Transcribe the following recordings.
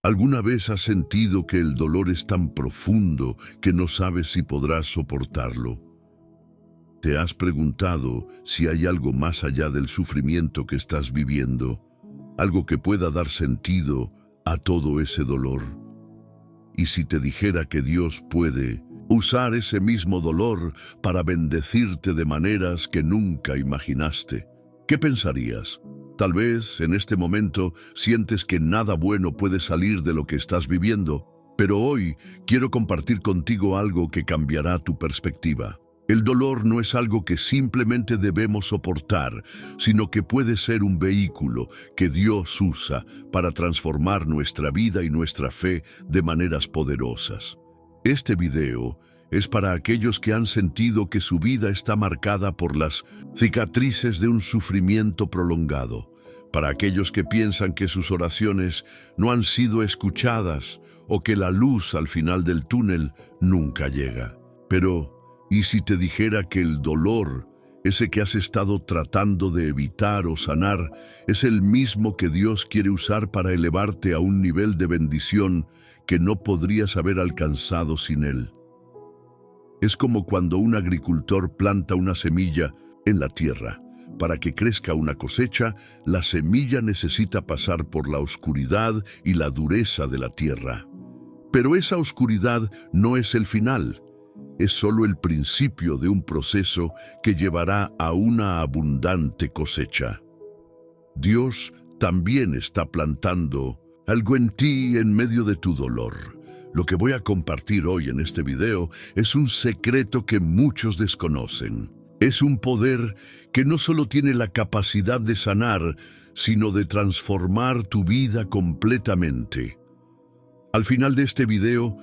¿Alguna vez has sentido que el dolor es tan profundo que no sabes si podrás soportarlo? ¿Te has preguntado si hay algo más allá del sufrimiento que estás viviendo? Algo que pueda dar sentido a todo ese dolor. ¿Y si te dijera que Dios puede usar ese mismo dolor para bendecirte de maneras que nunca imaginaste? ¿Qué pensarías? Tal vez en este momento sientes que nada bueno puede salir de lo que estás viviendo, pero hoy quiero compartir contigo algo que cambiará tu perspectiva. El dolor no es algo que simplemente debemos soportar, sino que puede ser un vehículo que Dios usa para transformar nuestra vida y nuestra fe de maneras poderosas. Este video es para aquellos que han sentido que su vida está marcada por las cicatrices de un sufrimiento prolongado, para aquellos que piensan que sus oraciones no han sido escuchadas o que la luz al final del túnel nunca llega. Pero ¿y si te dijera que el dolor, ese que has estado tratando de evitar o sanar, es el mismo que Dios quiere usar para elevarte a un nivel de bendición que no podrías haber alcanzado sin Él? Es como cuando un agricultor planta una semilla en la tierra. Para que crezca una cosecha, la semilla necesita pasar por la oscuridad y la dureza de la tierra. Pero esa oscuridad no es el final. Es solo el principio de un proceso que llevará a una abundante cosecha. Dios también está plantando algo en ti en medio de tu dolor. Lo que voy a compartir hoy en este video es un secreto que muchos desconocen. Es un poder que no solo tiene la capacidad de sanar, sino de transformar tu vida completamente. Al final de este video,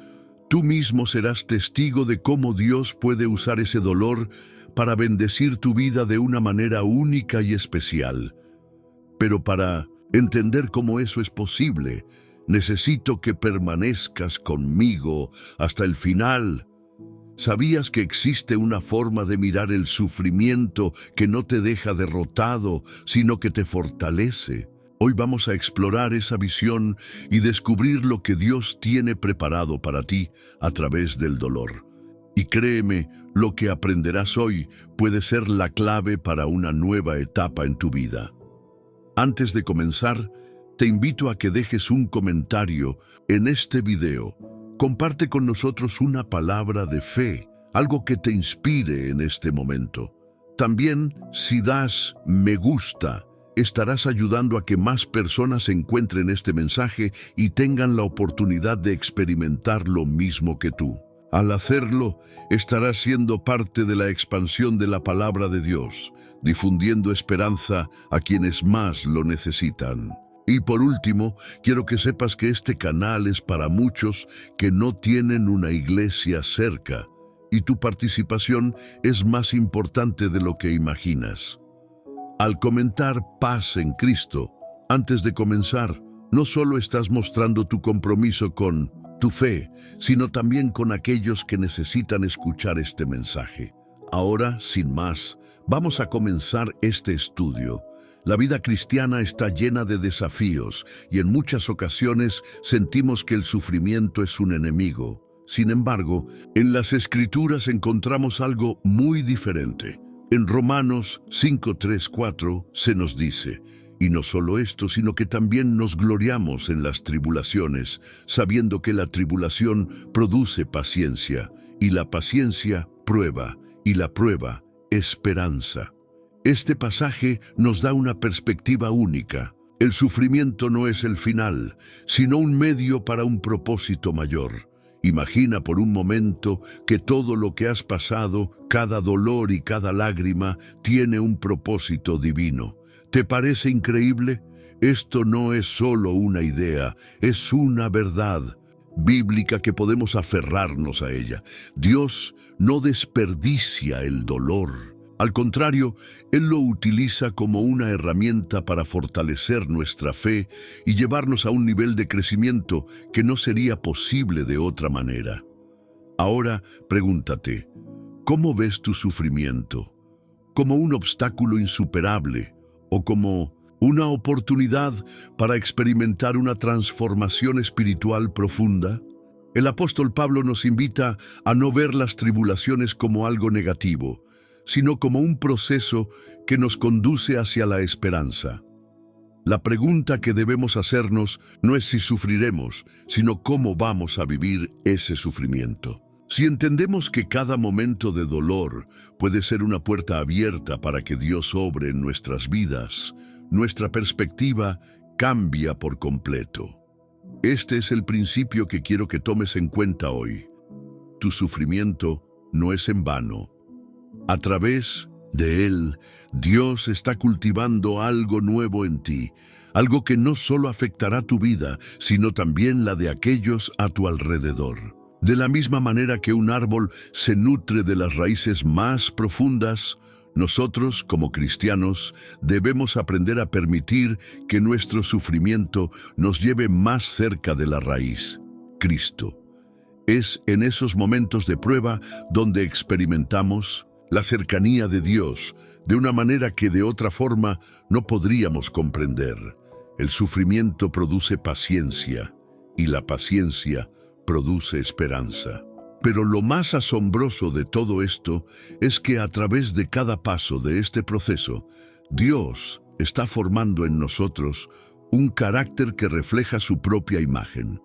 tú mismo serás testigo de cómo Dios puede usar ese dolor para bendecir tu vida de una manera única y especial. Pero para entender cómo eso es posible, necesito que permanezcas conmigo hasta el final. ¿Sabías que existe una forma de mirar el sufrimiento que no te deja derrotado, sino que te fortalece? Hoy vamos a explorar esa visión y descubrir lo que Dios tiene preparado para ti a través del dolor. Y créeme, lo que aprenderás hoy puede ser la clave para una nueva etapa en tu vida. Antes de comenzar, te invito a que dejes un comentario en este video. Comparte con nosotros una palabra de fe, algo que te inspire en este momento. También, si das me gusta, estarás ayudando a que más personas encuentren este mensaje y tengan la oportunidad de experimentar lo mismo que tú. Al hacerlo, estarás siendo parte de la expansión de la palabra de Dios, difundiendo esperanza a quienes más lo necesitan. Y por último, quiero que sepas que este canal es para muchos que no tienen una iglesia cerca, y tu participación es más importante de lo que imaginas. Al comentar paz en Cristo, antes de comenzar, no solo estás mostrando tu compromiso con tu fe, sino también con aquellos que necesitan escuchar este mensaje. Ahora, sin más, vamos a comenzar este estudio. La vida cristiana está llena de desafíos y en muchas ocasiones sentimos que el sufrimiento es un enemigo. Sin embargo, en las Escrituras encontramos algo muy diferente. En Romanos 5:3-4 se nos dice: y no solo esto, sino que también nos gloriamos en las tribulaciones, sabiendo que la tribulación produce paciencia, y la paciencia prueba, y la prueba esperanza. Este pasaje nos da una perspectiva única. El sufrimiento no es el final, sino un medio para un propósito mayor. Imagina por un momento que todo lo que has pasado, cada dolor y cada lágrima, tiene un propósito divino. ¿Te parece increíble? Esto no es solo una idea, es una verdad bíblica que podemos aferrarnos a ella. Dios no desperdicia el dolor. Al contrario, Él lo utiliza como una herramienta para fortalecer nuestra fe y llevarnos a un nivel de crecimiento que no sería posible de otra manera. Ahora, pregúntate, ¿cómo ves tu sufrimiento? ¿Como un obstáculo insuperable o como una oportunidad para experimentar una transformación espiritual profunda. El apóstol Pablo nos invita a no ver las tribulaciones como algo negativo, sino como un proceso que nos conduce hacia la esperanza. La pregunta que debemos hacernos no es si sufriremos, sino cómo vamos a vivir ese sufrimiento. Si entendemos que cada momento de dolor puede ser una puerta abierta para que Dios obre en nuestras vidas, nuestra perspectiva cambia por completo. Este es el principio que quiero que tomes en cuenta hoy. Tu sufrimiento no es en vano. A través de él, Dios está cultivando algo nuevo en ti, algo que no solo afectará tu vida, sino también la de aquellos a tu alrededor. De la misma manera que un árbol se nutre de las raíces más profundas, nosotros, como cristianos, debemos aprender a permitir que nuestro sufrimiento nos lleve más cerca de la raíz, Cristo. Es en esos momentos de prueba donde experimentamos la cercanía de Dios de una manera que de otra forma no podríamos comprender. El sufrimiento produce paciencia y la paciencia produce esperanza. Pero lo más asombroso de todo esto es que a través de cada paso de este proceso, Dios está formando en nosotros un carácter que refleja su propia imagen.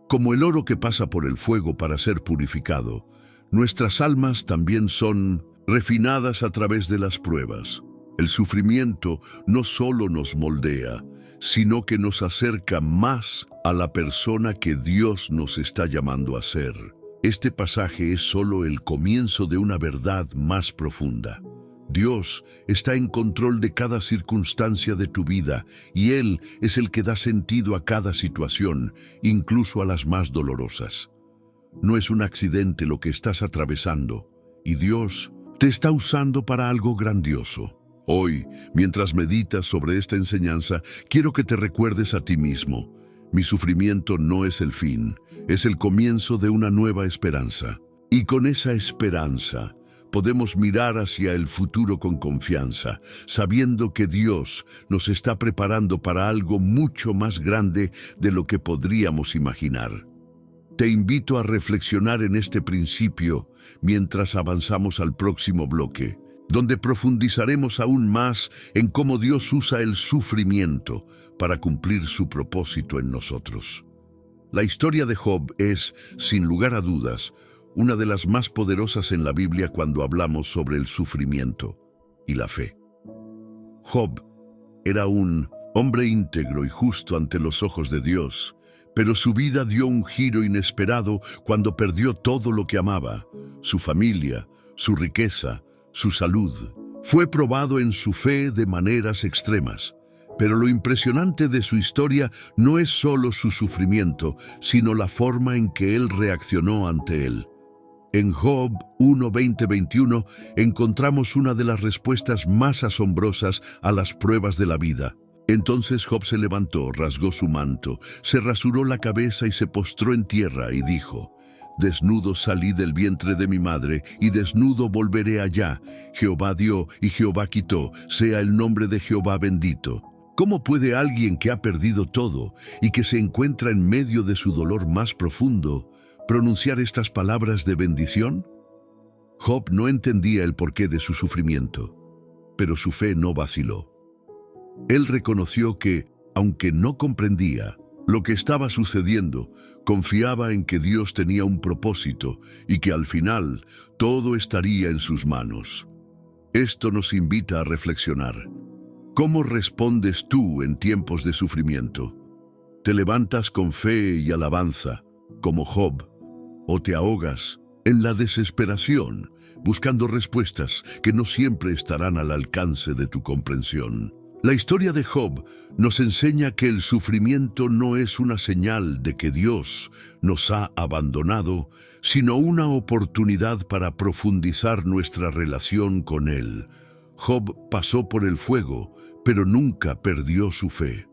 Como el oro que pasa por el fuego para ser purificado, nuestras almas también son refinadas a través de las pruebas. El sufrimiento no solo nos moldea, sino que nos acerca más a la persona que Dios nos está llamando a ser. Este pasaje es solo el comienzo de una verdad más profunda. Dios está en control de cada circunstancia de tu vida y Él es el que da sentido a cada situación, incluso a las más dolorosas. No es un accidente lo que estás atravesando y Dios te está usando para algo grandioso. Hoy, mientras meditas sobre esta enseñanza, quiero que te recuerdes a ti mismo. Mi sufrimiento no es el fin, es el comienzo de una nueva esperanza. Y con esa esperanza podemos mirar hacia el futuro con confianza, sabiendo que Dios nos está preparando para algo mucho más grande de lo que podríamos imaginar. Te invito a reflexionar en este principio mientras avanzamos al próximo bloque, donde profundizaremos aún más en cómo Dios usa el sufrimiento para cumplir su propósito en nosotros. La historia de Job es, sin lugar a dudas, una de las más poderosas en la Biblia cuando hablamos sobre el sufrimiento y la fe. Job era un hombre íntegro y justo ante los ojos de Dios, pero su vida dio un giro inesperado cuando perdió todo lo que amaba, su familia, su riqueza, su salud. Fue probado en su fe de maneras extremas, pero lo impresionante de su historia no es solo su sufrimiento, sino la forma en que él reaccionó ante él. En Job 1:20-21 encontramos una de las respuestas más asombrosas a las pruebas de la vida. Entonces Job se levantó, rasgó su manto, se rasuró la cabeza y se postró en tierra y dijo: Desnudo salí del vientre de mi madre, y desnudo volveré allá. Jehová dio y Jehová quitó, sea el nombre de Jehová bendito. ¿Cómo puede alguien que ha perdido todo y que se encuentra en medio de su dolor más profundo pronunciar estas palabras de bendición? Job no entendía el porqué de su sufrimiento, pero su fe no vaciló. Él reconoció que, aunque no comprendía lo que estaba sucediendo, confiaba en que Dios tenía un propósito y que al final todo estaría en sus manos. Esto nos invita a reflexionar. ¿Cómo respondes tú en tiempos de sufrimiento? ¿Te levantas con fe y alabanza, como Job, o te ahogas en la desesperación, buscando respuestas que no siempre estarán al alcance de tu comprensión? La historia de Job nos enseña que el sufrimiento no es una señal de que Dios nos ha abandonado, sino una oportunidad para profundizar nuestra relación con Él. Job pasó por el fuego, pero nunca perdió su fe.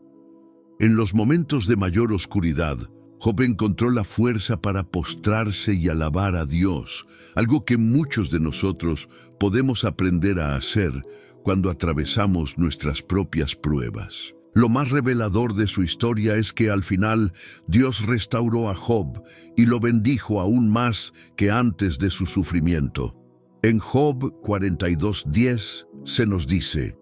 En los momentos de mayor oscuridad, Job encontró la fuerza para postrarse y alabar a Dios, algo que muchos de nosotros podemos aprender a hacer cuando atravesamos nuestras propias pruebas. Lo más revelador de su historia es que al final Dios restauró a Job y lo bendijo aún más que antes de su sufrimiento. En Job 42:10 se nos dice: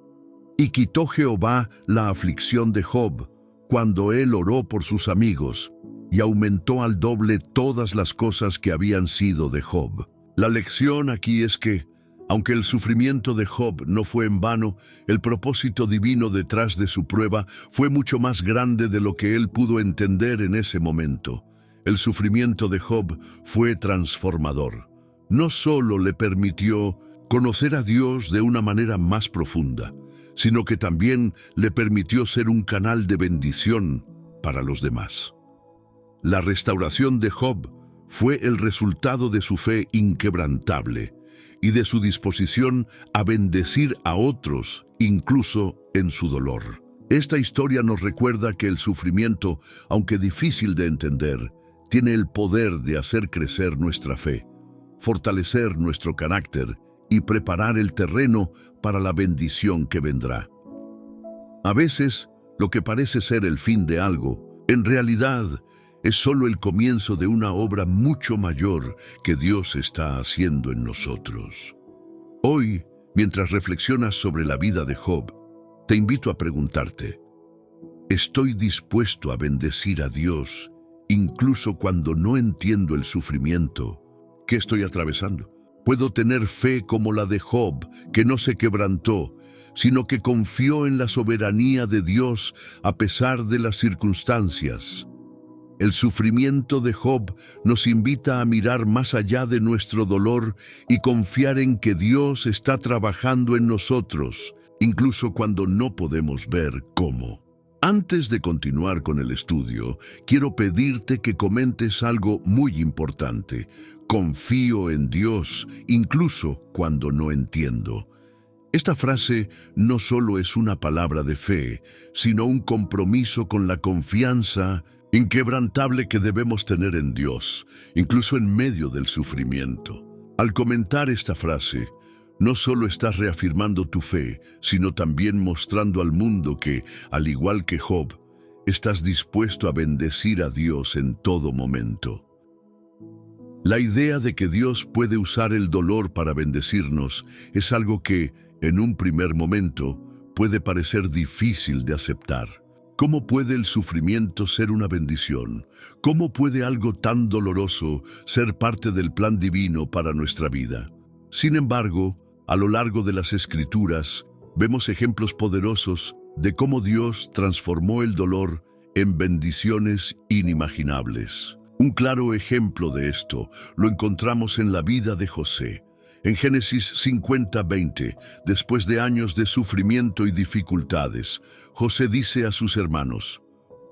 «Y quitó Jehová la aflicción de Job cuando él oró por sus amigos, y aumentó al doble todas las cosas que habían sido de Job». La lección aquí es que, aunque el sufrimiento de Job no fue en vano, el propósito divino detrás de su prueba fue mucho más grande de lo que él pudo entender en ese momento. El sufrimiento de Job fue transformador. No solo le permitió conocer a Dios de una manera más profunda, sino que también le permitió ser un canal de bendición para los demás. La restauración de Job fue el resultado de su fe inquebrantable y de su disposición a bendecir a otros, incluso en su dolor. Esta historia nos recuerda que el sufrimiento, aunque difícil de entender, tiene el poder de hacer crecer nuestra fe, fortalecer nuestro carácter y preparar el terreno para la bendición que vendrá. A veces, lo que parece ser el fin de algo, en realidad es solo el comienzo de una obra mucho mayor que Dios está haciendo en nosotros. Hoy, mientras reflexionas sobre la vida de Job, te invito a preguntarte: ¿estoy dispuesto a bendecir a Dios incluso cuando no entiendo el sufrimiento que estoy atravesando? ¿Puedo tener fe como la de Job, que no se quebrantó, sino que confió en la soberanía de Dios a pesar de las circunstancias? El sufrimiento de Job nos invita a mirar más allá de nuestro dolor y confiar en que Dios está trabajando en nosotros, incluso cuando no podemos ver cómo. Antes de continuar con el estudio, quiero pedirte que comentes algo muy importante. Confío en Dios, incluso cuando no entiendo. Esta frase no solo es una palabra de fe, sino un compromiso con la confianza inquebrantable que debemos tener en Dios, incluso en medio del sufrimiento. Al comentar esta frase, no solo estás reafirmando tu fe, sino también mostrando al mundo que, al igual que Job, estás dispuesto a bendecir a Dios en todo momento. La idea de que Dios puede usar el dolor para bendecirnos es algo que, en un primer momento, puede parecer difícil de aceptar. ¿Cómo puede el sufrimiento ser una bendición? ¿Cómo puede algo tan doloroso ser parte del plan divino para nuestra vida? Sin embargo, a lo largo de las Escrituras, vemos ejemplos poderosos de cómo Dios transformó el dolor en bendiciones inimaginables. Un claro ejemplo de esto lo encontramos en la vida de José. En Génesis 50:20, después de años de sufrimiento y dificultades, José dice a sus hermanos: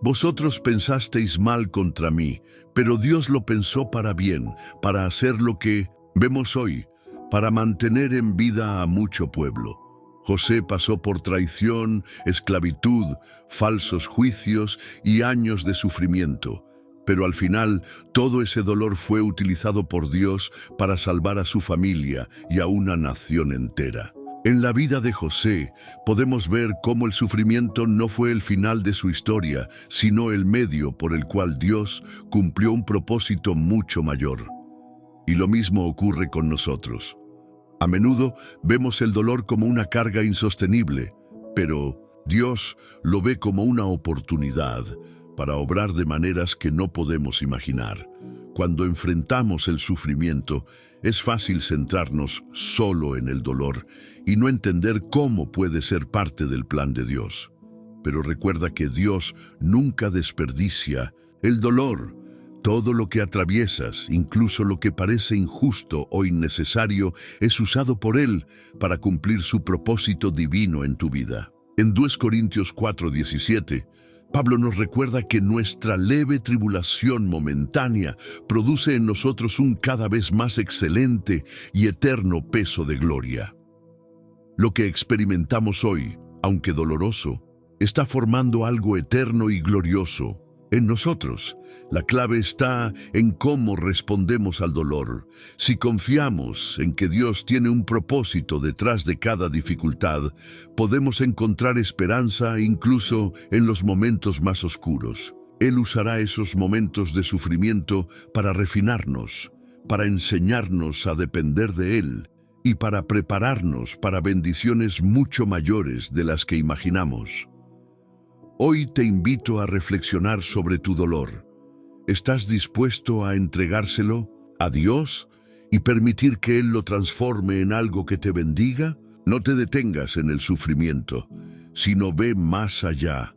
«Vosotros pensasteis mal contra mí, pero Dios lo pensó para bien, para hacer lo que vemos hoy, para mantener en vida a mucho pueblo». José pasó por traición, esclavitud, falsos juicios y años de sufrimiento. Pero al final, todo ese dolor fue utilizado por Dios para salvar a su familia y a una nación entera. En la vida de José, podemos ver cómo el sufrimiento no fue el final de su historia, sino el medio por el cual Dios cumplió un propósito mucho mayor. Y lo mismo ocurre con nosotros. A menudo vemos el dolor como una carga insostenible, pero Dios lo ve como una oportunidad para obrar de maneras que no podemos imaginar. Cuando enfrentamos el sufrimiento, es fácil centrarnos solo en el dolor y no entender cómo puede ser parte del plan de Dios. Pero recuerda que Dios nunca desperdicia el dolor. Todo lo que atraviesas, incluso lo que parece injusto o innecesario, es usado por Él para cumplir su propósito divino en tu vida. En 2 Corintios 4:17, Pablo nos recuerda que nuestra leve tribulación momentánea produce en nosotros un cada vez más excelente y eterno peso de gloria. Lo que experimentamos hoy, aunque doloroso, está formando algo eterno y glorioso. En nosotros. La clave está en cómo respondemos al dolor. Si confiamos en que Dios tiene un propósito detrás de cada dificultad, podemos encontrar esperanza incluso en los momentos más oscuros. Él usará esos momentos de sufrimiento para refinarnos, para enseñarnos a depender de Él y para prepararnos para bendiciones mucho mayores de las que imaginamos. Hoy te invito a reflexionar sobre tu dolor. ¿Estás dispuesto a entregárselo a Dios y permitir que Él lo transforme en algo que te bendiga? No te detengas en el sufrimiento, sino ve más allá.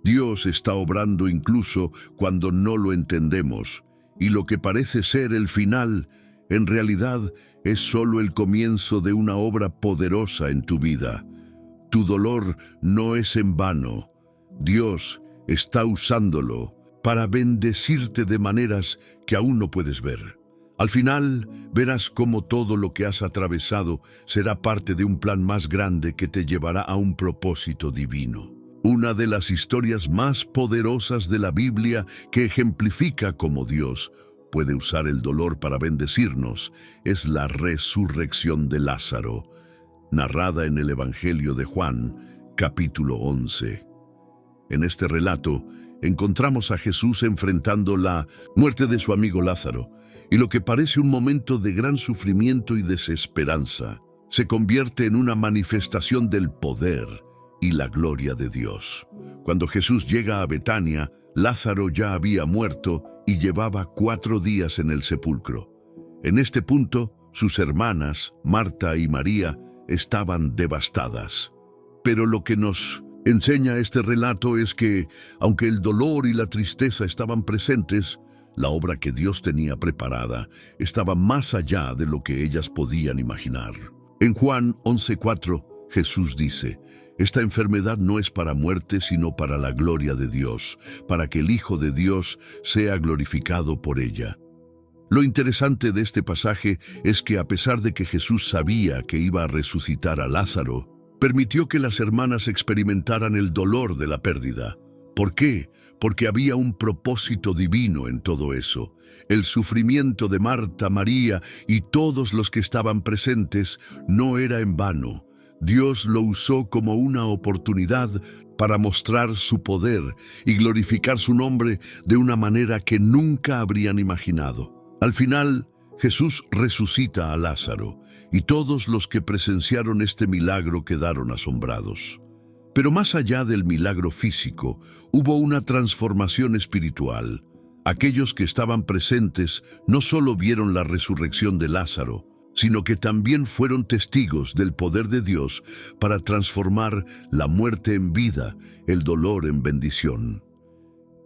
Dios está obrando incluso cuando no lo entendemos, y lo que parece ser el final, en realidad es solo el comienzo de una obra poderosa en tu vida. Tu dolor no es en vano. Dios está usándolo para bendecirte de maneras que aún no puedes ver. Al final, verás cómo todo lo que has atravesado será parte de un plan más grande que te llevará a un propósito divino. Una de las historias más poderosas de la Biblia que ejemplifica cómo Dios puede usar el dolor para bendecirnos es la resurrección de Lázaro, narrada en el Evangelio de Juan, capítulo 11. En este relato, encontramos a Jesús enfrentando la muerte de su amigo Lázaro, y lo que parece un momento de gran sufrimiento y desesperanza se convierte en una manifestación del poder y la gloria de Dios. Cuando Jesús llega a Betania, Lázaro ya había muerto y llevaba 4 días en el sepulcro. En este punto, sus hermanas, Marta y María, estaban devastadas. Pero lo que nos enseña este relato es que, aunque el dolor y la tristeza estaban presentes, la obra que Dios tenía preparada estaba más allá de lo que ellas podían imaginar. En Juan 11:4, Jesús dice: «Esta enfermedad no es para muerte, sino para la gloria de Dios, para que el Hijo de Dios sea glorificado por ella». Lo interesante de este pasaje es que, a pesar de que Jesús sabía que iba a resucitar a Lázaro, permitió que las hermanas experimentaran el dolor de la pérdida. ¿Por qué? Porque había un propósito divino en todo eso. El sufrimiento de Marta, María y todos los que estaban presentes no era en vano. Dios lo usó como una oportunidad para mostrar su poder y glorificar su nombre de una manera que nunca habrían imaginado. Al final, Jesús resucita a Lázaro, y todos los que presenciaron este milagro quedaron asombrados. Pero más allá del milagro físico, hubo una transformación espiritual. Aquellos que estaban presentes no solo vieron la resurrección de Lázaro, sino que también fueron testigos del poder de Dios para transformar la muerte en vida, el dolor en bendición.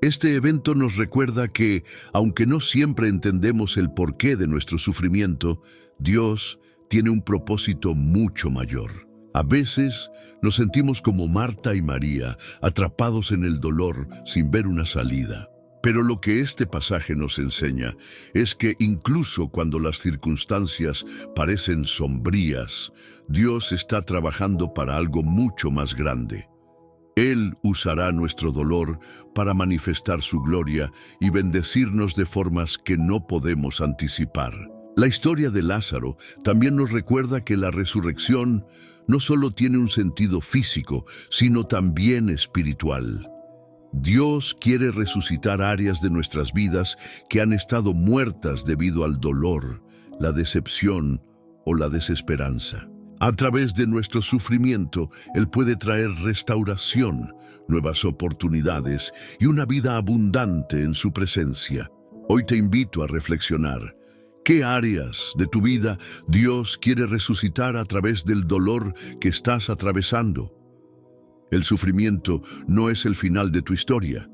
Este evento nos recuerda que, aunque no siempre entendemos el porqué de nuestro sufrimiento, Dios tiene un propósito mucho mayor. A veces nos sentimos como Marta y María, atrapados en el dolor sin ver una salida. Pero lo que este pasaje nos enseña es que incluso cuando las circunstancias parecen sombrías, Dios está trabajando para algo mucho más grande. Él usará nuestro dolor para manifestar su gloria y bendecirnos de formas que no podemos anticipar. La historia de Lázaro también nos recuerda que la resurrección no solo tiene un sentido físico, sino también espiritual. Dios quiere resucitar áreas de nuestras vidas que han estado muertas debido al dolor, la decepción o la desesperanza. A través de nuestro sufrimiento, Él puede traer restauración, nuevas oportunidades y una vida abundante en su presencia. Hoy te invito a reflexionar. ¿Qué áreas de tu vida Dios quiere resucitar a través del dolor que estás atravesando? El sufrimiento no es el final de tu historia.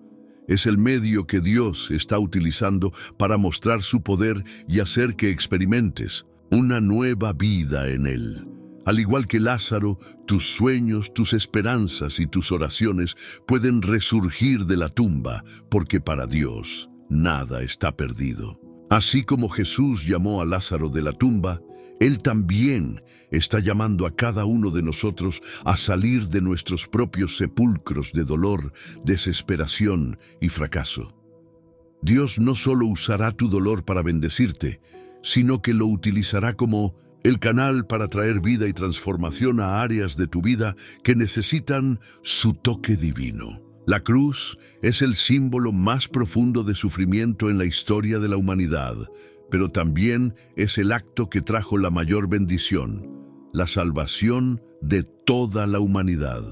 Es el medio que Dios está utilizando para mostrar su poder y hacer que experimentes una nueva vida en Él. Al igual que Lázaro, tus sueños, tus esperanzas y tus oraciones pueden resurgir de la tumba, porque para Dios nada está perdido. Así como Jesús llamó a Lázaro de la tumba, Él también está llamando a cada uno de nosotros a salir de nuestros propios sepulcros de dolor, desesperación y fracaso. Dios no solo usará tu dolor para bendecirte, sino que lo utilizará como el canal para traer vida y transformación a áreas de tu vida que necesitan su toque divino. La cruz es el símbolo más profundo de sufrimiento en la historia de la humanidad, pero también es el acto que trajo la mayor bendición, la salvación de toda la humanidad.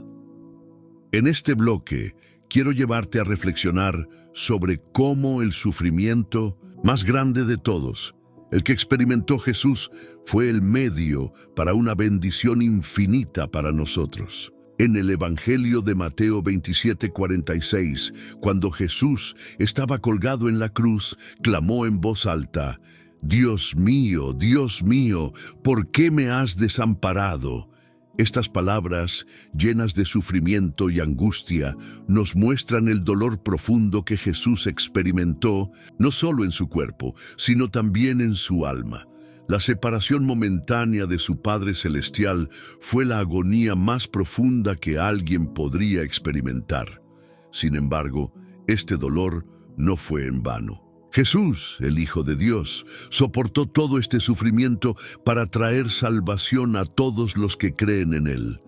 En este bloque, quiero llevarte a reflexionar sobre cómo el sufrimiento más grande de todos, el que experimentó Jesús, fue el medio para una bendición infinita para nosotros. En el Evangelio de Mateo 27:46, cuando Jesús estaba colgado en la cruz, clamó en voz alta: Dios mío, ¿por qué me has desamparado? Estas palabras, llenas de sufrimiento y angustia, nos muestran el dolor profundo que Jesús experimentó, no solo en su cuerpo, sino también en su alma. La separación momentánea de su Padre Celestial fue la agonía más profunda que alguien podría experimentar. Sin embargo, este dolor no fue en vano. Jesús, el Hijo de Dios, soportó todo este sufrimiento para traer salvación a todos los que creen en Él.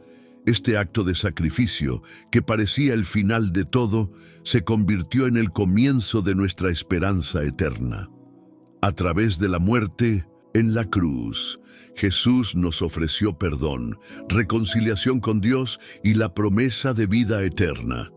Este acto de sacrificio, que parecía el final de todo, se convirtió en el comienzo de nuestra esperanza eterna. A través de la muerte en la cruz, Jesús nos ofreció perdón, reconciliación con Dios y la promesa de vida eterna.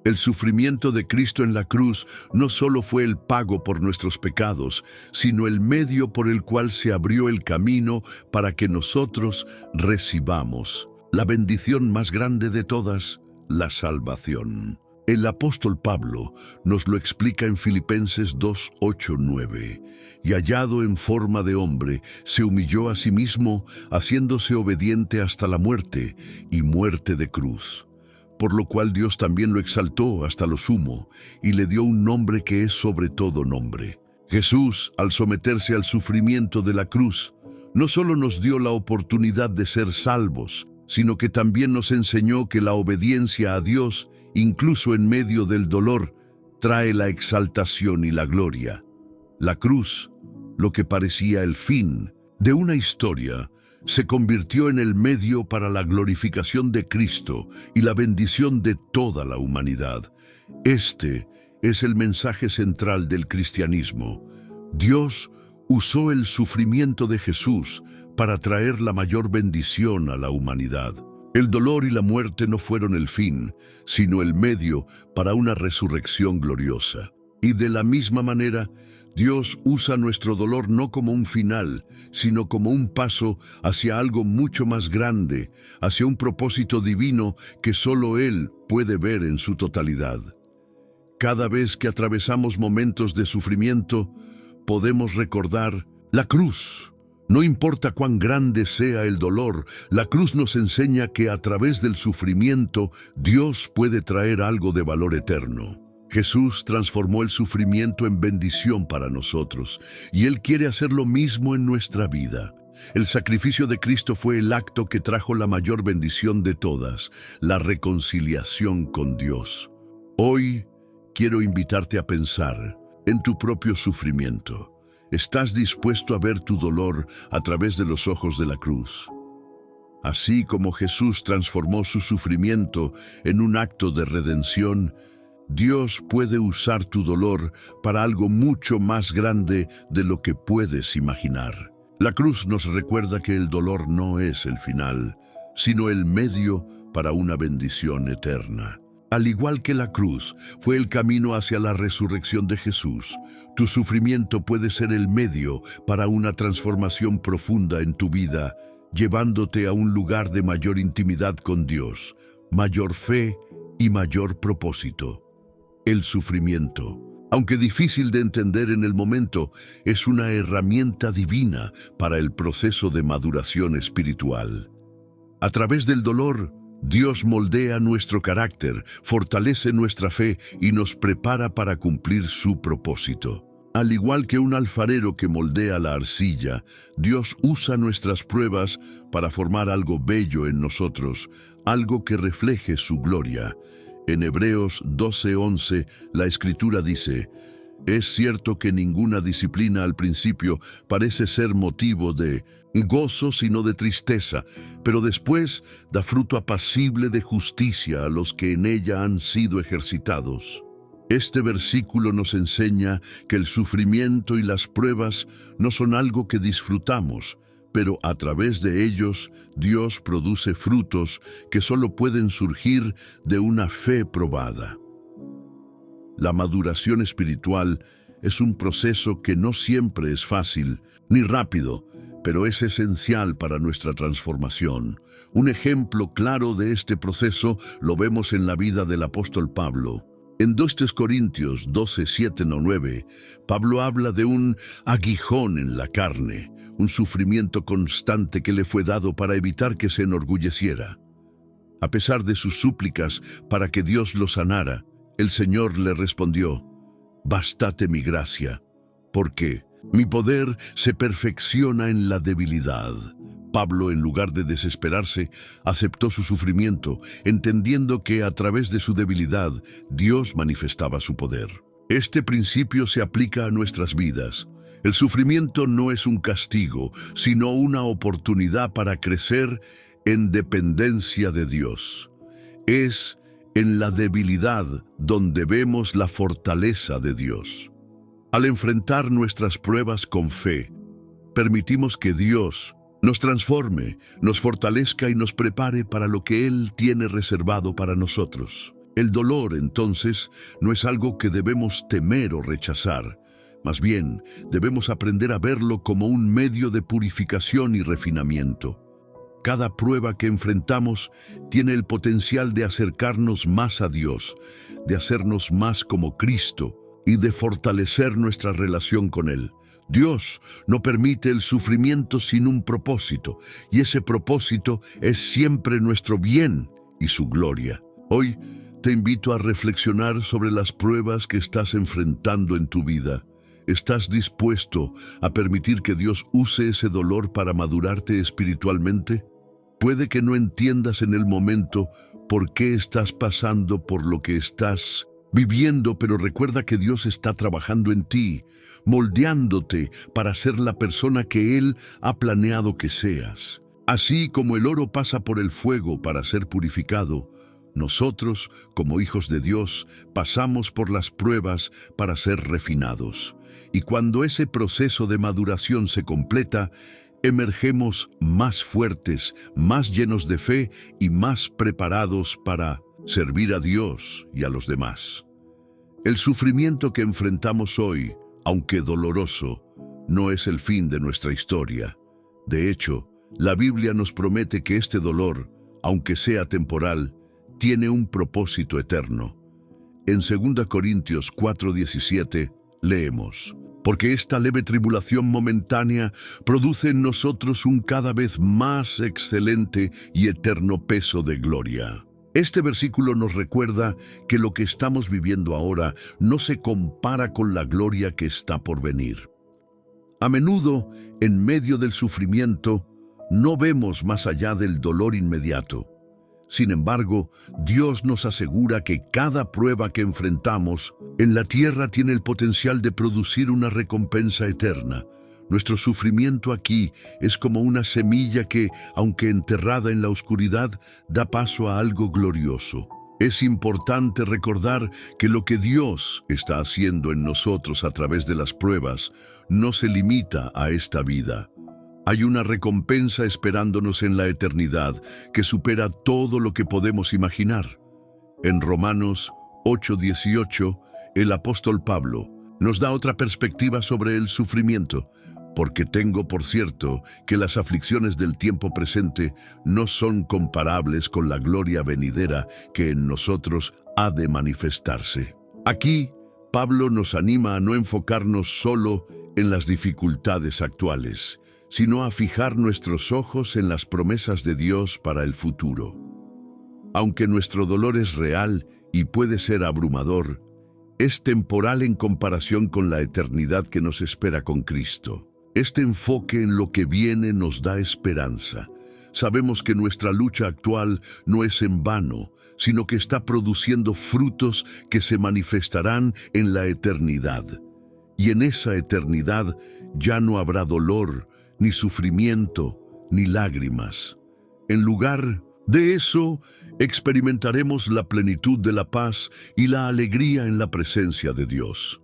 El sufrimiento de Cristo en la cruz no solo fue el pago por nuestros pecados, sino el medio por el cual se abrió el camino para que nosotros recibamos la bendición más grande de todas, la salvación. El apóstol Pablo nos lo explica en Filipenses 2:8-9. Y hallado en forma de hombre, se humilló a sí mismo, haciéndose obediente hasta la muerte y muerte de cruz. Por lo cual Dios también lo exaltó hasta lo sumo, y le dio un nombre que es sobre todo nombre. Jesús, al someterse al sufrimiento de la cruz, no solo nos dio la oportunidad de ser salvos, sino que también nos enseñó que la obediencia a Dios, incluso en medio del dolor, trae la exaltación y la gloria. La cruz, lo que parecía el fin de una historia, se convirtió en el medio para la glorificación de Cristo y la bendición de toda la humanidad. Este es el mensaje central del cristianismo. Dios usó el sufrimiento de Jesús para traer la mayor bendición a la humanidad. El dolor y la muerte no fueron el fin, sino el medio para una resurrección gloriosa. Y de la misma manera, Dios usa nuestro dolor no como un final, sino como un paso hacia algo mucho más grande, hacia un propósito divino que solo Él puede ver en su totalidad. Cada vez que atravesamos momentos de sufrimiento, podemos recordar la cruz. No importa cuán grande sea el dolor, la cruz nos enseña que a través del sufrimiento Dios puede traer algo de valor eterno. Jesús transformó el sufrimiento en bendición para nosotros, y Él quiere hacer lo mismo en nuestra vida. El sacrificio de Cristo fue el acto que trajo la mayor bendición de todas, la reconciliación con Dios. Hoy quiero invitarte a pensar en tu propio sufrimiento. ¿Estás dispuesto a ver tu dolor a través de los ojos de la cruz? Así como Jesús transformó su sufrimiento en un acto de redención, Dios puede usar tu dolor para algo mucho más grande de lo que puedes imaginar. La cruz nos recuerda que el dolor no es el final, sino el medio para una bendición eterna. Al igual que la cruz fue el camino hacia la resurrección de Jesús, tu sufrimiento puede ser el medio para una transformación profunda en tu vida, llevándote a un lugar de mayor intimidad con Dios, mayor fe y mayor propósito. El sufrimiento, aunque difícil de entender en el momento, es una herramienta divina para el proceso de maduración espiritual. A través del dolor, Dios moldea nuestro carácter, fortalece nuestra fe y nos prepara para cumplir su propósito. Al igual que un alfarero que moldea la arcilla, Dios usa nuestras pruebas para formar algo bello en nosotros, algo que refleje su gloria. En Hebreos 12:11, la Escritura dice: «Es cierto que ninguna disciplina al principio parece ser motivo de gozo sino de tristeza, pero después da fruto apacible de justicia a los que en ella han sido ejercitados». Este versículo nos enseña que el sufrimiento y las pruebas no son algo que disfrutamos, pero a través de ellos Dios produce frutos que solo pueden surgir de una fe probada. La maduración espiritual es un proceso que no siempre es fácil ni rápido, pero es esencial para nuestra transformación. Un ejemplo claro de este proceso lo vemos en la vida del apóstol Pablo. En 2 Corintios 12:7-9, Pablo habla de un aguijón en la carne, un sufrimiento constante que le fue dado para evitar que se enorgulleciera. A pesar de sus súplicas para que Dios lo sanara, el Señor le respondió: «Bástate mi gracia, porque mi poder se perfecciona en la debilidad». Pablo, en lugar de desesperarse, aceptó su sufrimiento, entendiendo que a través de su debilidad Dios manifestaba su poder. Este principio se aplica a nuestras vidas. El sufrimiento no es un castigo, sino una oportunidad para crecer en dependencia de Dios. Es en la debilidad donde vemos la fortaleza de Dios. Al enfrentar nuestras pruebas con fe, permitimos que Dios nos transforme, nos fortalezca y nos prepare para lo que Él tiene reservado para nosotros. El dolor, entonces, no es algo que debemos temer o rechazar. Más bien, debemos aprender a verlo como un medio de purificación y refinamiento. Cada prueba que enfrentamos tiene el potencial de acercarnos más a Dios, de hacernos más como Cristo y de fortalecer nuestra relación con Él. Dios no permite el sufrimiento sin un propósito, y ese propósito es siempre nuestro bien y su gloria. Hoy te invito a reflexionar sobre las pruebas que estás enfrentando en tu vida. ¿Estás dispuesto a permitir que Dios use ese dolor para madurarte espiritualmente? Puede que no entiendas en el momento por qué estás pasando por lo que estás viviendo, pero recuerda que Dios está trabajando en ti, moldeándote para ser la persona que Él ha planeado que seas. Así como el oro pasa por el fuego para ser purificado, nosotros, como hijos de Dios, pasamos por las pruebas para ser refinados. Y cuando ese proceso de maduración se completa, emergemos más fuertes, más llenos de fe y más preparados para servir a Dios y a los demás. El sufrimiento que enfrentamos hoy, aunque doloroso, no es el fin de nuestra historia. De hecho, la Biblia nos promete que este dolor, aunque sea temporal, tiene un propósito eterno. En 2 Corintios 4:17 leemos: «Porque esta leve tribulación momentánea produce en nosotros un cada vez más excelente y eterno peso de gloria». Este versículo nos recuerda que lo que estamos viviendo ahora no se compara con la gloria que está por venir. A menudo, en medio del sufrimiento, no vemos más allá del dolor inmediato. Sin embargo, Dios nos asegura que cada prueba que enfrentamos en la tierra tiene el potencial de producir una recompensa eterna. Nuestro sufrimiento aquí es como una semilla que, aunque enterrada en la oscuridad, da paso a algo glorioso. Es importante recordar que lo que Dios está haciendo en nosotros a través de las pruebas no se limita a esta vida. Hay una recompensa esperándonos en la eternidad que supera todo lo que podemos imaginar. En Romanos 8:18, el apóstol Pablo nos da otra perspectiva sobre el sufrimiento. «Porque tengo por cierto que las aflicciones del tiempo presente no son comparables con la gloria venidera que en nosotros ha de manifestarse». Aquí, Pablo nos anima a no enfocarnos solo en las dificultades actuales, sino a fijar nuestros ojos en las promesas de Dios para el futuro. Aunque nuestro dolor es real y puede ser abrumador, es temporal en comparación con la eternidad que nos espera con Cristo. Este enfoque en lo que viene nos da esperanza. Sabemos que nuestra lucha actual no es en vano, sino que está produciendo frutos que se manifestarán en la eternidad. Y en esa eternidad ya no habrá dolor, ni sufrimiento, ni lágrimas. En lugar de eso, experimentaremos la plenitud de la paz y la alegría en la presencia de Dios.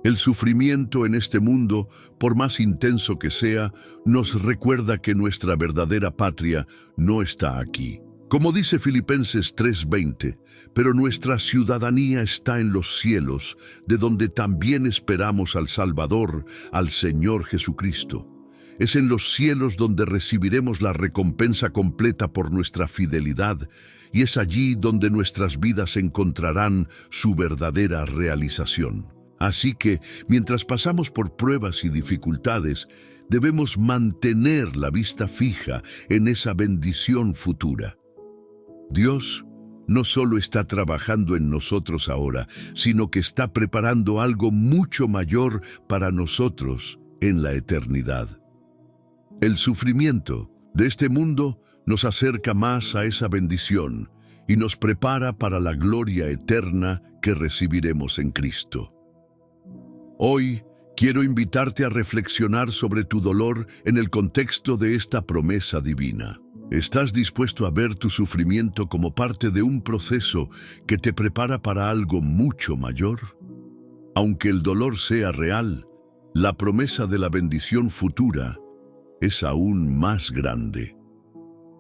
El sufrimiento en este mundo, por más intenso que sea, nos recuerda que nuestra verdadera patria no está aquí. Como dice Filipenses 3:20, pero nuestra ciudadanía está en los cielos, de donde también esperamos al Salvador, al Señor Jesucristo. Es en los cielos donde recibiremos la recompensa completa por nuestra fidelidad, y es allí donde nuestras vidas encontrarán su verdadera realización. Así que, mientras pasamos por pruebas y dificultades, debemos mantener la vista fija en esa bendición futura. Dios no solo está trabajando en nosotros ahora, sino que está preparando algo mucho mayor para nosotros en la eternidad. El sufrimiento de este mundo nos acerca más a esa bendición y nos prepara para la gloria eterna que recibiremos en Cristo. Hoy quiero invitarte a reflexionar sobre tu dolor en el contexto de esta promesa divina. ¿Estás dispuesto a ver tu sufrimiento como parte de un proceso que te prepara para algo mucho mayor? Aunque el dolor sea real, la promesa de la bendición futura es aún más grande.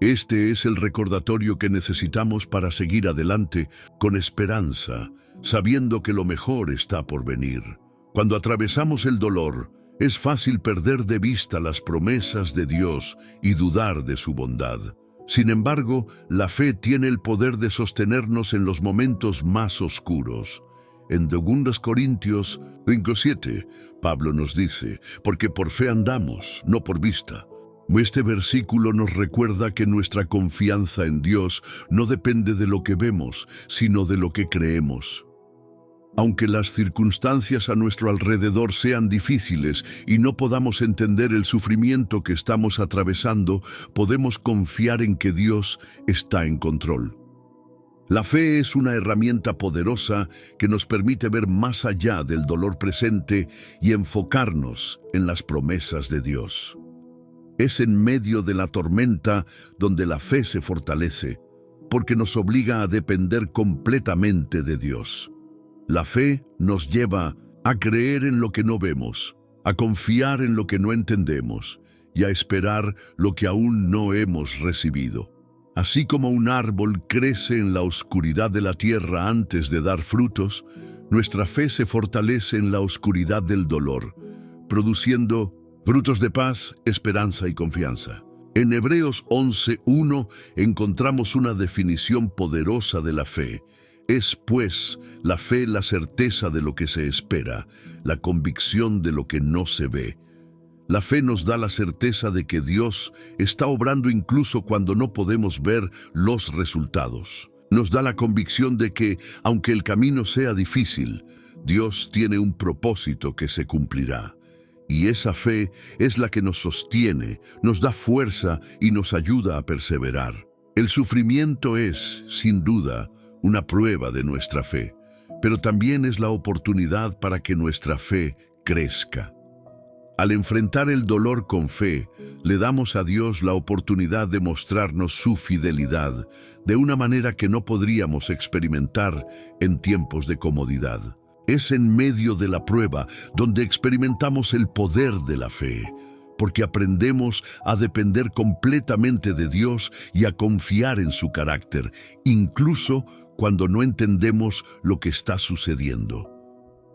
Este es el recordatorio que necesitamos para seguir adelante con esperanza, sabiendo que lo mejor está por venir. Cuando atravesamos el dolor, es fácil perder de vista las promesas de Dios y dudar de su bondad. Sin embargo, la fe tiene el poder de sostenernos en los momentos más oscuros. En 2 Corintios 5:7, Pablo nos dice, porque por fe andamos, no por vista. Este versículo nos recuerda que nuestra confianza en Dios no depende de lo que vemos, sino de lo que creemos. Aunque las circunstancias a nuestro alrededor sean difíciles y no podamos entender el sufrimiento que estamos atravesando, podemos confiar en que Dios está en control. La fe es una herramienta poderosa que nos permite ver más allá del dolor presente y enfocarnos en las promesas de Dios. Es en medio de la tormenta donde la fe se fortalece, porque nos obliga a depender completamente de Dios. La fe nos lleva a creer en lo que no vemos, a confiar en lo que no entendemos y a esperar lo que aún no hemos recibido. Así como un árbol crece en la oscuridad de la tierra antes de dar frutos, nuestra fe se fortalece en la oscuridad del dolor, produciendo frutos de paz, esperanza y confianza. En Hebreos 11:1 encontramos una definición poderosa de la fe. Es, pues, la fe la certeza de lo que se espera, la convicción de lo que no se ve. La fe nos da la certeza de que Dios está obrando incluso cuando no podemos ver los resultados. Nos da la convicción de que, aunque el camino sea difícil, Dios tiene un propósito que se cumplirá. Y esa fe es la que nos sostiene, nos da fuerza y nos ayuda a perseverar. El sufrimiento es, sin duda, una prueba de nuestra fe, pero también es la oportunidad para que nuestra fe crezca. Al enfrentar el dolor con fe, le damos a Dios la oportunidad de mostrarnos su fidelidad de una manera que no podríamos experimentar en tiempos de comodidad. Es en medio de la prueba donde experimentamos el poder de la fe, porque aprendemos a depender completamente de Dios y a confiar en su carácter, incluso cuando no entendemos lo que está sucediendo.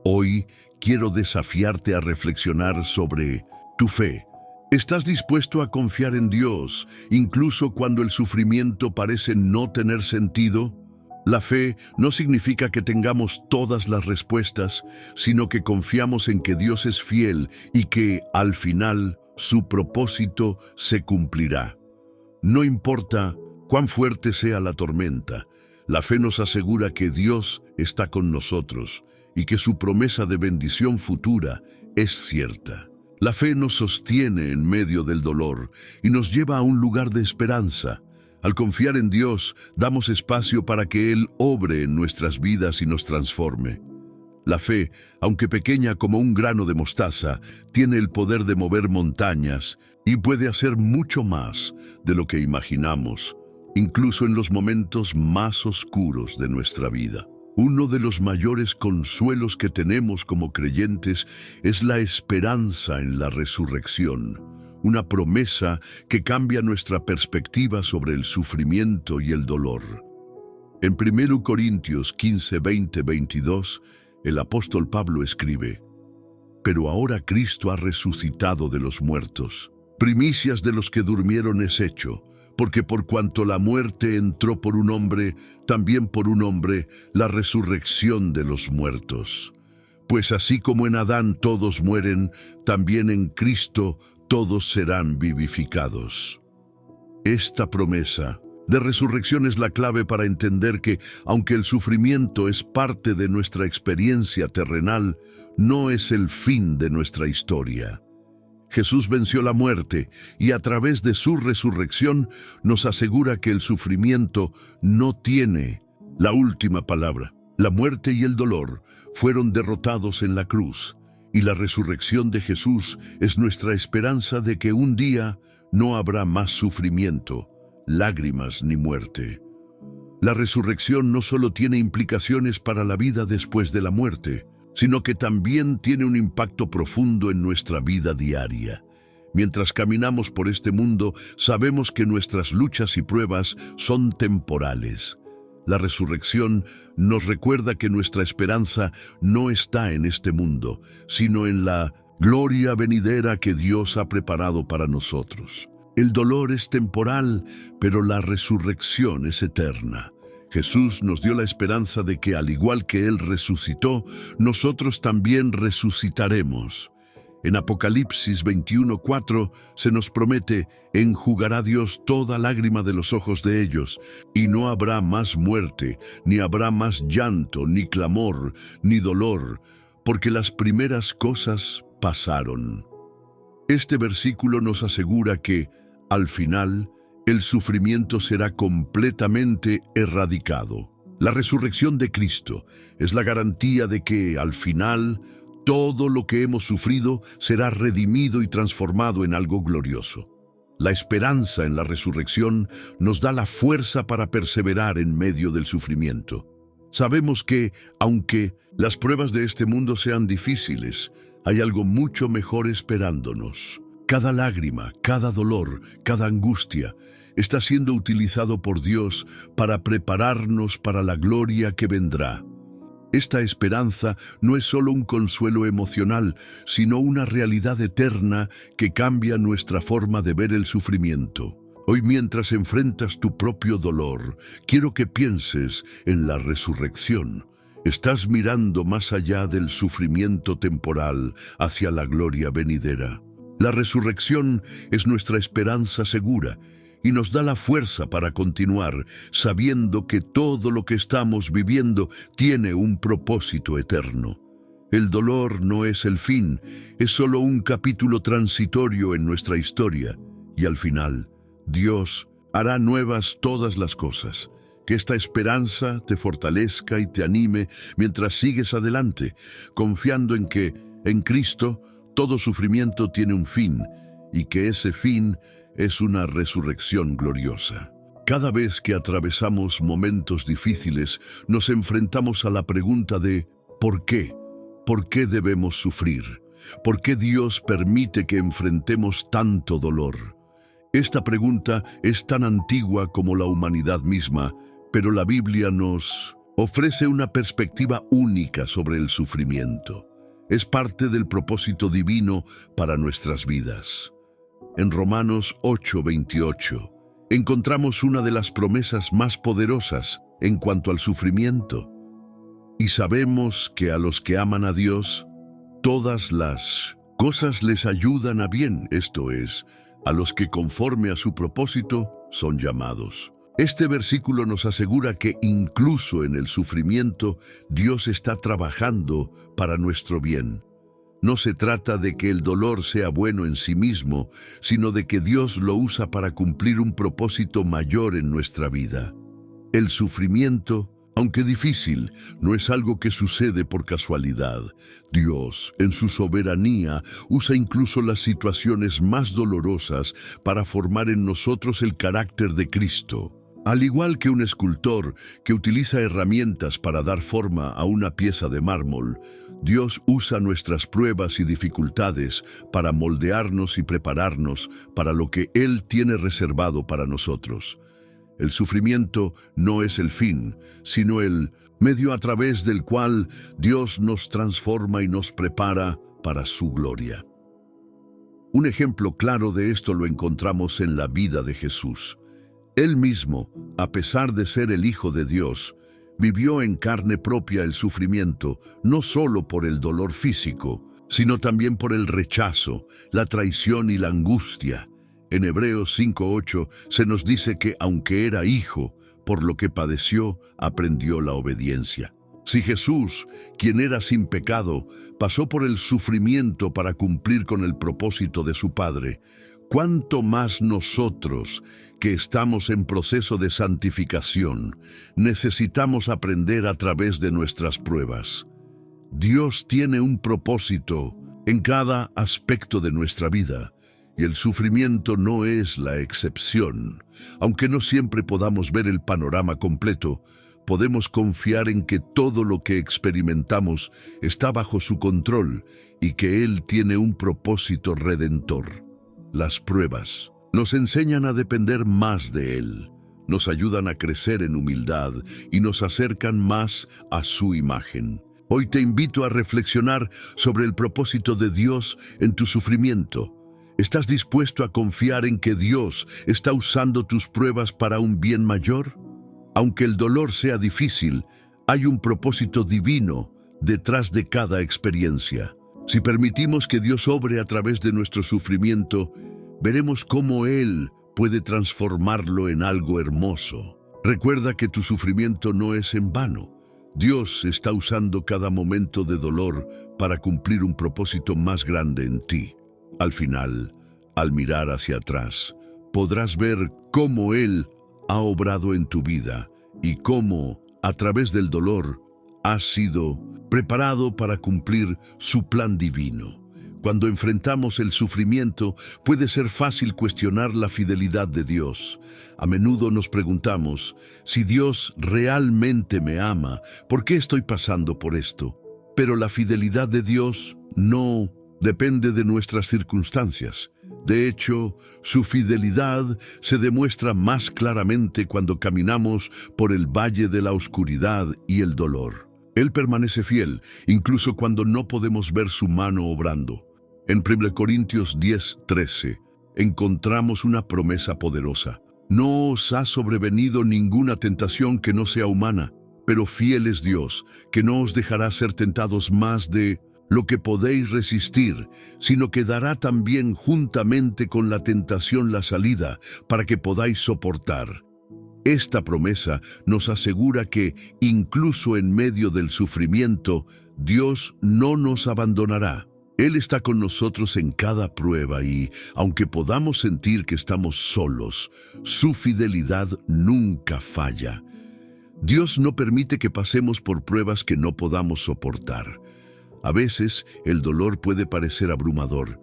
Hoy quiero desafiarte a reflexionar sobre tu fe. ¿Estás dispuesto a confiar en Dios, incluso cuando el sufrimiento parece no tener sentido? La fe no significa que tengamos todas las respuestas, sino que confiamos en que Dios es fiel y que, al final, su propósito se cumplirá. No importa cuán fuerte sea la tormenta, la fe nos asegura que Dios está con nosotros y que su promesa de bendición futura es cierta. La fe nos sostiene en medio del dolor y nos lleva a un lugar de esperanza. Al confiar en Dios, damos espacio para que Él obre en nuestras vidas y nos transforme. La fe, aunque pequeña como un grano de mostaza, tiene el poder de mover montañas y puede hacer mucho más de lo que imaginamos, incluso en los momentos más oscuros de nuestra vida. Uno de los mayores consuelos que tenemos como creyentes es la esperanza en la resurrección, una promesa que cambia nuestra perspectiva sobre el sufrimiento y el dolor. En 1 Corintios 15, 20, 22, el apóstol Pablo escribe: «Pero ahora Cristo ha resucitado de los muertos. Primicias de los que durmieron es hecho, porque por cuanto la muerte entró por un hombre, también por un hombre la resurrección de los muertos. Pues así como en Adán todos mueren, también en Cristo todos serán vivificados». Esta promesa de resurrección es la clave para entender que, aunque el sufrimiento es parte de nuestra experiencia terrenal, no es el fin de nuestra historia. Jesús venció la muerte y a través de su resurrección nos asegura que el sufrimiento no tiene la última palabra. La muerte y el dolor fueron derrotados en la cruz y la resurrección de Jesús es nuestra esperanza de que un día no habrá más sufrimiento, lágrimas ni muerte. La resurrección no solo tiene implicaciones para la vida después de la muerte, sino que también tiene un impacto profundo en nuestra vida diaria. Mientras caminamos por este mundo, sabemos que nuestras luchas y pruebas son temporales. La resurrección nos recuerda que nuestra esperanza no está en este mundo, sino en la gloria venidera que Dios ha preparado para nosotros. El dolor es temporal, pero la resurrección es eterna. Jesús nos dio la esperanza de que, al igual que Él resucitó, nosotros también resucitaremos. En Apocalipsis 21:4 se nos promete: «Enjugará Dios toda lágrima de los ojos de ellos, y no habrá más muerte, ni habrá más llanto, ni clamor, ni dolor, porque las primeras cosas pasaron». Este versículo nos asegura que, al final, el sufrimiento será completamente erradicado. La resurrección de Cristo es la garantía de que, al final, todo lo que hemos sufrido será redimido y transformado en algo glorioso. La esperanza en la resurrección nos da la fuerza para perseverar en medio del sufrimiento. Sabemos que, aunque las pruebas de este mundo sean difíciles, hay algo mucho mejor esperándonos. Cada lágrima, cada dolor, cada angustia está siendo utilizado por Dios para prepararnos para la gloria que vendrá. Esta esperanza no es solo un consuelo emocional, sino una realidad eterna que cambia nuestra forma de ver el sufrimiento. Hoy, mientras enfrentas tu propio dolor, quiero que pienses en la resurrección. Estás mirando más allá del sufrimiento temporal hacia la gloria venidera. La resurrección es nuestra esperanza segura y nos da la fuerza para continuar, sabiendo que todo lo que estamos viviendo tiene un propósito eterno. El dolor no es el fin, es solo un capítulo transitorio en nuestra historia, y al final, Dios hará nuevas todas las cosas. Que esta esperanza te fortalezca y te anime mientras sigues adelante, confiando en que, en Cristo, todo sufrimiento tiene un fin, y que ese fin es una resurrección gloriosa. Cada vez que atravesamos momentos difíciles, nos enfrentamos a la pregunta de ¿por qué? ¿Por qué debemos sufrir? ¿Por qué Dios permite que enfrentemos tanto dolor? Esta pregunta es tan antigua como la humanidad misma, pero la Biblia nos ofrece una perspectiva única sobre el sufrimiento. Es parte del propósito divino para nuestras vidas. En Romanos 8:28 encontramos una de las promesas más poderosas en cuanto al sufrimiento. Y sabemos que a los que aman a Dios, todas las cosas les ayudan a bien, esto es, a los que conforme a su propósito son llamados. Este versículo nos asegura que incluso en el sufrimiento, Dios está trabajando para nuestro bien. No se trata de que el dolor sea bueno en sí mismo, sino de que Dios lo usa para cumplir un propósito mayor en nuestra vida. El sufrimiento, aunque difícil, no es algo que sucede por casualidad. Dios, en su soberanía, usa incluso las situaciones más dolorosas para formar en nosotros el carácter de Cristo. Al igual que un escultor que utiliza herramientas para dar forma a una pieza de mármol, Dios usa nuestras pruebas y dificultades para moldearnos y prepararnos para lo que Él tiene reservado para nosotros. El sufrimiento no es el fin, sino el medio a través del cual Dios nos transforma y nos prepara para su gloria. Un ejemplo claro de esto lo encontramos en la vida de Jesús. Él mismo, a pesar de ser el Hijo de Dios, vivió en carne propia el sufrimiento, no solo por el dolor físico, sino también por el rechazo, la traición y la angustia. En Hebreos 5:8 se nos dice que aunque era hijo, por lo que padeció, aprendió la obediencia. Si Jesús, quien era sin pecado, pasó por el sufrimiento para cumplir con el propósito de su Padre, ¿cuánto más nosotros, que estamos en proceso de santificación, necesitamos aprender a través de nuestras pruebas? Dios tiene un propósito en cada aspecto de nuestra vida, y el sufrimiento no es la excepción. Aunque no siempre podamos ver el panorama completo, podemos confiar en que todo lo que experimentamos está bajo su control y que Él tiene un propósito redentor. Las pruebas nos enseñan a depender más de Él, nos ayudan a crecer en humildad y nos acercan más a su imagen. Hoy te invito a reflexionar sobre el propósito de Dios en tu sufrimiento. ¿Estás dispuesto a confiar en que Dios está usando tus pruebas para un bien mayor? Aunque el dolor sea difícil, hay un propósito divino detrás de cada experiencia. Si permitimos que Dios obre a través de nuestro sufrimiento, veremos cómo Él puede transformarlo en algo hermoso. Recuerda que tu sufrimiento no es en vano. Dios está usando cada momento de dolor para cumplir un propósito más grande en ti. Al final, al mirar hacia atrás, podrás ver cómo Él ha obrado en tu vida y cómo, a través del dolor, has sido preparado para cumplir su plan divino. Cuando enfrentamos el sufrimiento, puede ser fácil cuestionar la fidelidad de Dios. A menudo nos preguntamos, si Dios realmente me ama, ¿por qué estoy pasando por esto? Pero la fidelidad de Dios no depende de nuestras circunstancias. De hecho, su fidelidad se demuestra más claramente cuando caminamos por el valle de la oscuridad y el dolor. Él permanece fiel, incluso cuando no podemos ver su mano obrando. En 1 Corintios 10:13 encontramos una promesa poderosa. No os ha sobrevenido ninguna tentación que no sea humana, pero fiel es Dios, que no os dejará ser tentados más de lo que podéis resistir, sino que dará también juntamente con la tentación la salida, para que podáis soportar. Esta promesa nos asegura que, incluso en medio del sufrimiento, Dios no nos abandonará. Él está con nosotros en cada prueba y, aunque podamos sentir que estamos solos, su fidelidad nunca falla. Dios no permite que pasemos por pruebas que no podamos soportar. A veces el dolor puede parecer abrumador,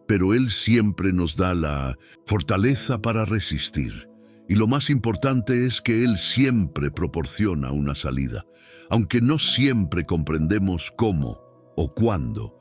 pero Él siempre nos da la fortaleza para resistir. Y lo más importante es que Él siempre proporciona una salida. Aunque no siempre comprendemos cómo o cuándo,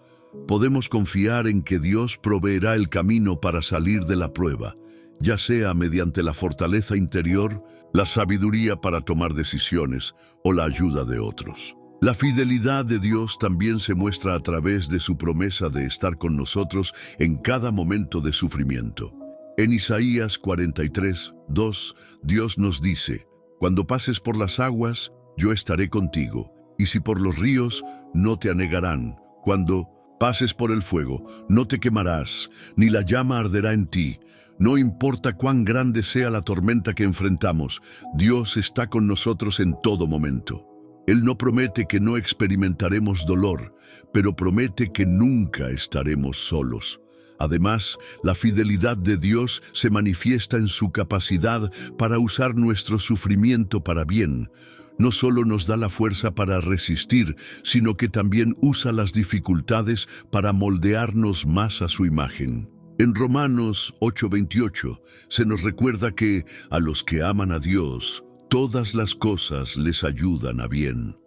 podemos confiar en que Dios proveerá el camino para salir de la prueba, ya sea mediante la fortaleza interior, la sabiduría para tomar decisiones o la ayuda de otros. La fidelidad de Dios también se muestra a través de su promesa de estar con nosotros en cada momento de sufrimiento. En Isaías 43:2, Dios nos dice, «Cuando pases por las aguas, yo estaré contigo, y si por los ríos, no te anegarán. Cuando Pases por el fuego, no te quemarás, ni la llama arderá en ti. No importa cuán grande sea la tormenta que enfrentamos, Dios está con nosotros en todo momento. Él no promete que no experimentaremos dolor, pero promete que nunca estaremos solos. Además, la fidelidad de Dios se manifiesta en su capacidad para usar nuestro sufrimiento para bien. No solo nos da la fuerza para resistir, sino que también usa las dificultades para moldearnos más a su imagen. En Romanos 8:28 se nos recuerda que a los que aman a Dios, todas las cosas les ayudan a bien.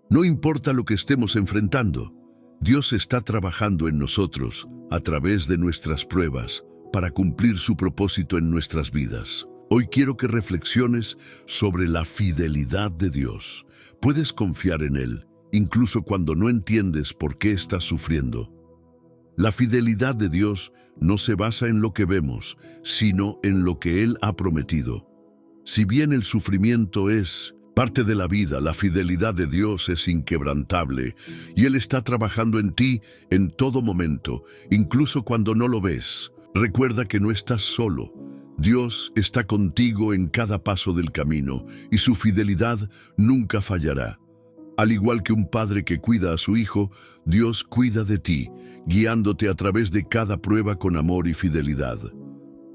No importa lo que estemos enfrentando, Dios está trabajando en nosotros a través de nuestras pruebas para cumplir su propósito en nuestras vidas. Hoy quiero que reflexiones sobre la fidelidad de Dios. Puedes confiar en Él, incluso cuando no entiendes por qué estás sufriendo. La fidelidad de Dios no se basa en lo que vemos, sino en lo que Él ha prometido. Si bien el sufrimiento es parte de la vida, la fidelidad de Dios es inquebrantable y Él está trabajando en ti en todo momento, incluso cuando no lo ves. Recuerda que no estás solo. Dios está contigo en cada paso del camino y su fidelidad nunca fallará. Al igual que un padre que cuida a su hijo, Dios cuida de ti, guiándote a través de cada prueba con amor y fidelidad.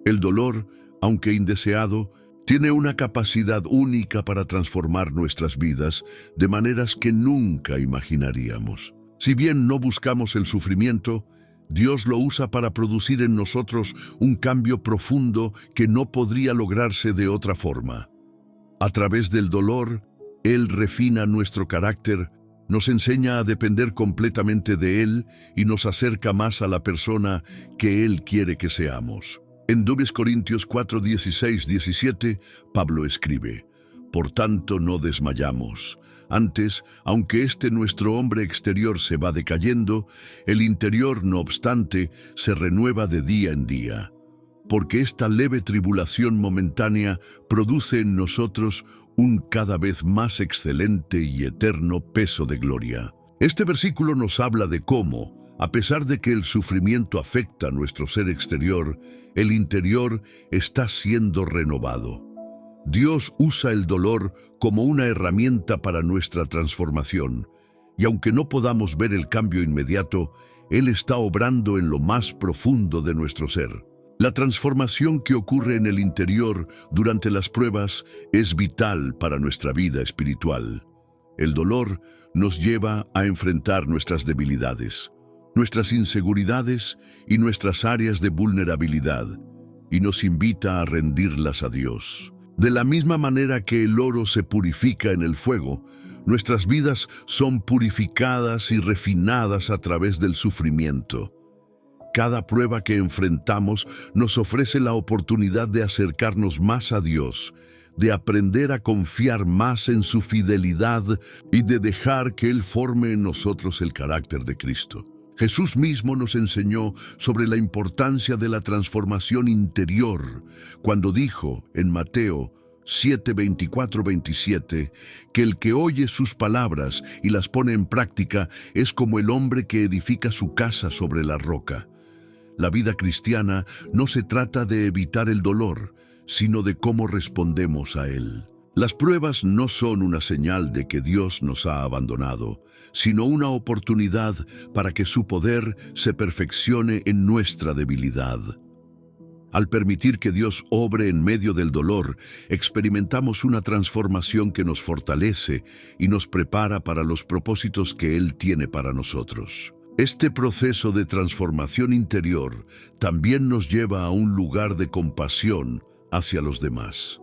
El dolor, aunque indeseado, tiene una capacidad única para transformar nuestras vidas de maneras que nunca imaginaríamos. Si bien no buscamos el sufrimiento, Dios lo usa para producir en nosotros un cambio profundo que no podría lograrse de otra forma. A través del dolor, Él refina nuestro carácter, nos enseña a depender completamente de Él y nos acerca más a la persona que Él quiere que seamos. En 2 Corintios 4, 16, 17, Pablo escribe: «Por tanto no desmayamos. Antes, aunque nuestro hombre exterior se va decayendo, el interior, no obstante, se renueva de día en día. Porque esta leve tribulación momentánea produce en nosotros un cada vez más excelente y eterno peso de gloria». Este versículo nos habla de cómo, a pesar de que el sufrimiento afecta a nuestro ser exterior, el interior está siendo renovado. Dios usa el dolor como una herramienta para nuestra transformación, y aunque no podamos ver el cambio inmediato, Él está obrando en lo más profundo de nuestro ser. La transformación que ocurre en el interior durante las pruebas es vital para nuestra vida espiritual. El dolor nos lleva a enfrentar nuestras debilidades, nuestras inseguridades y nuestras áreas de vulnerabilidad, y nos invita a rendirlas a Dios. De la misma manera que el oro se purifica en el fuego, nuestras vidas son purificadas y refinadas a través del sufrimiento. Cada prueba que enfrentamos nos ofrece la oportunidad de acercarnos más a Dios, de aprender a confiar más en su fidelidad y de dejar que Él forme en nosotros el carácter de Cristo. Jesús mismo nos enseñó sobre la importancia de la transformación interior cuando dijo en Mateo 7, 24, 27 que el que oye sus palabras y las pone en práctica es como el hombre que edifica su casa sobre la roca. La vida cristiana no se trata de evitar el dolor, sino de cómo respondemos a él. Las pruebas no son una señal de que Dios nos ha abandonado, sino una oportunidad para que su poder se perfeccione en nuestra debilidad. Al permitir que Dios obre en medio del dolor, experimentamos una transformación que nos fortalece y nos prepara para los propósitos que Él tiene para nosotros. Este proceso de transformación interior también nos lleva a un lugar de compasión hacia los demás.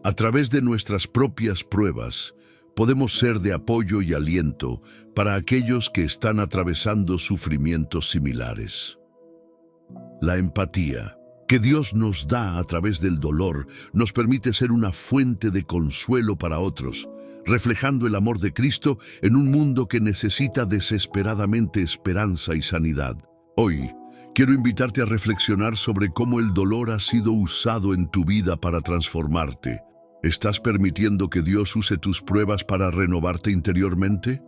A través de nuestras propias pruebas, podemos ser de apoyo y aliento para aquellos que están atravesando sufrimientos similares. La empatía que Dios nos da a través del dolor nos permite ser una fuente de consuelo para otros, reflejando el amor de Cristo en un mundo que necesita desesperadamente esperanza y sanidad. Hoy, quiero invitarte a reflexionar sobre cómo el dolor ha sido usado en tu vida para transformarte. ¿Estás permitiendo que Dios use tus pruebas para renovarte interiormente?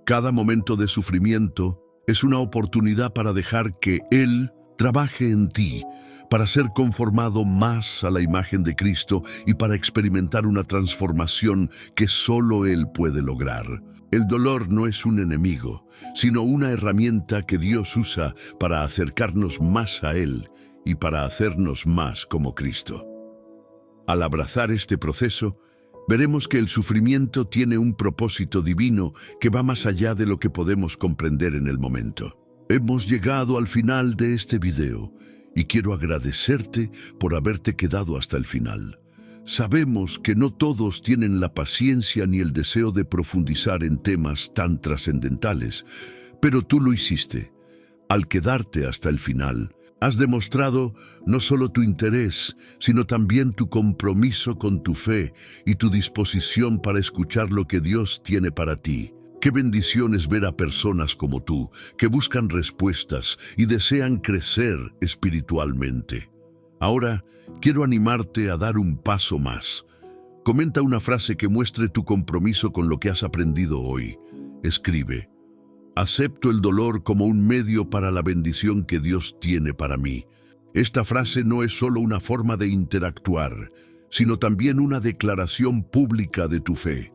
Cada momento de sufrimiento Es una oportunidad para dejar que Él trabaje en ti, para ser conformado más a la imagen de Cristo y para experimentar una transformación que solo Él puede lograr. El dolor no es un enemigo, sino una herramienta que Dios usa para acercarnos más a Él y para hacernos más como Cristo. Al abrazar este proceso, veremos que el sufrimiento tiene un propósito divino que va más allá de lo que podemos comprender en el momento. Hemos llegado al final de este video y quiero agradecerte por haberte quedado hasta el final. Sabemos que no todos tienen la paciencia ni el deseo de profundizar en temas tan trascendentales, pero tú lo hiciste. Al quedarte hasta el final, has demostrado no solo tu interés, sino también tu compromiso con tu fe y tu disposición para escuchar lo que Dios tiene para ti. Qué bendición es ver a personas como tú, que buscan respuestas y desean crecer espiritualmente. Ahora, quiero animarte a dar un paso más. Comenta una frase que muestre tu compromiso con lo que has aprendido hoy. Escribe: acepto el dolor como un medio para la bendición que Dios tiene para mí. Esta frase no es solo una forma de interactuar, sino también una declaración pública de tu fe.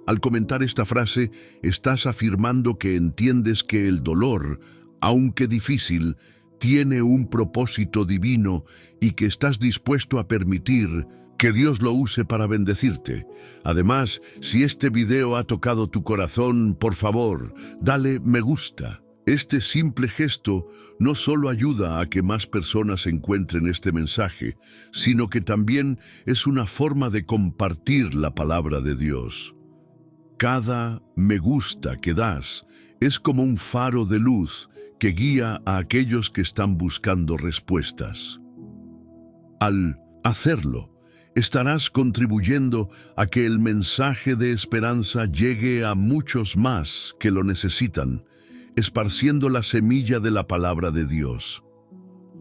Al comentar esta frase, estás afirmando que entiendes que el dolor, aunque difícil, tiene un propósito divino y que estás dispuesto a permitir que Dios lo use para bendecirte. Además, si este video ha tocado tu corazón, por favor, dale me gusta. Este simple gesto no solo ayuda a que más personas encuentren este mensaje, sino que también es una forma de compartir la palabra de Dios. Cada me gusta que das es como un faro de luz que guía a aquellos que están buscando respuestas. Al hacerlo, estarás contribuyendo a que el mensaje de esperanza llegue a muchos más que lo necesitan, esparciendo la semilla de la palabra de Dios.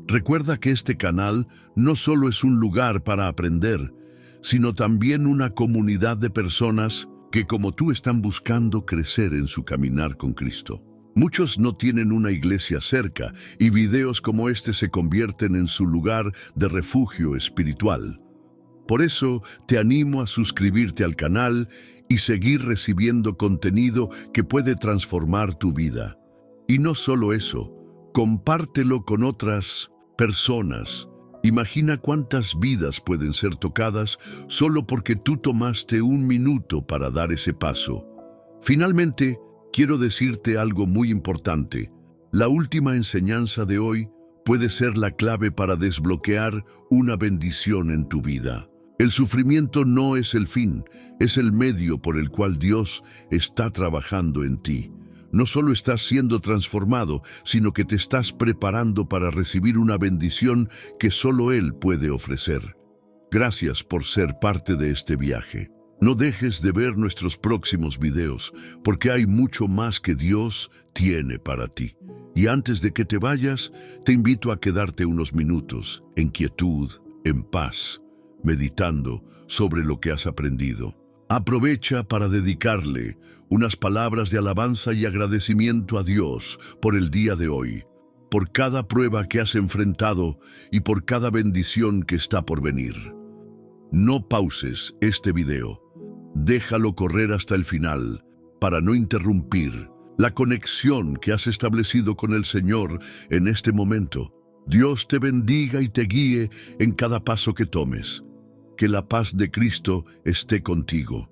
Recuerda que este canal no solo es un lugar para aprender, sino también una comunidad de personas que como tú están buscando crecer en su caminar con Cristo. Muchos no tienen una iglesia cerca y videos como este se convierten en su lugar de refugio espiritual. Por eso te animo a suscribirte al canal y seguir recibiendo contenido que puede transformar tu vida. Y no solo eso, compártelo con otras personas. Imagina cuántas vidas pueden ser tocadas solo porque tú tomaste un minuto para dar ese paso. Finalmente, quiero decirte algo muy importante. La última enseñanza de hoy puede ser la clave para desbloquear una bendición en tu vida. El sufrimiento no es el fin, es el medio por el cual Dios está trabajando en ti. No solo estás siendo transformado, sino que te estás preparando para recibir una bendición que solo Él puede ofrecer. Gracias por ser parte de este viaje. No dejes de ver nuestros próximos videos, porque hay mucho más que Dios tiene para ti. Y antes de que te vayas, te invito a quedarte unos minutos, en quietud, en paz, meditando sobre lo que has aprendido. Aprovecha para dedicarle unas palabras de alabanza y agradecimiento a Dios por el día de hoy, por cada prueba que has enfrentado y por cada bendición que está por venir. No pauses este video. Déjalo correr hasta el final para no interrumpir la conexión que has establecido con el Señor en este momento. Dios te bendiga y te guíe en cada paso que tomes. Que la paz de Cristo esté contigo.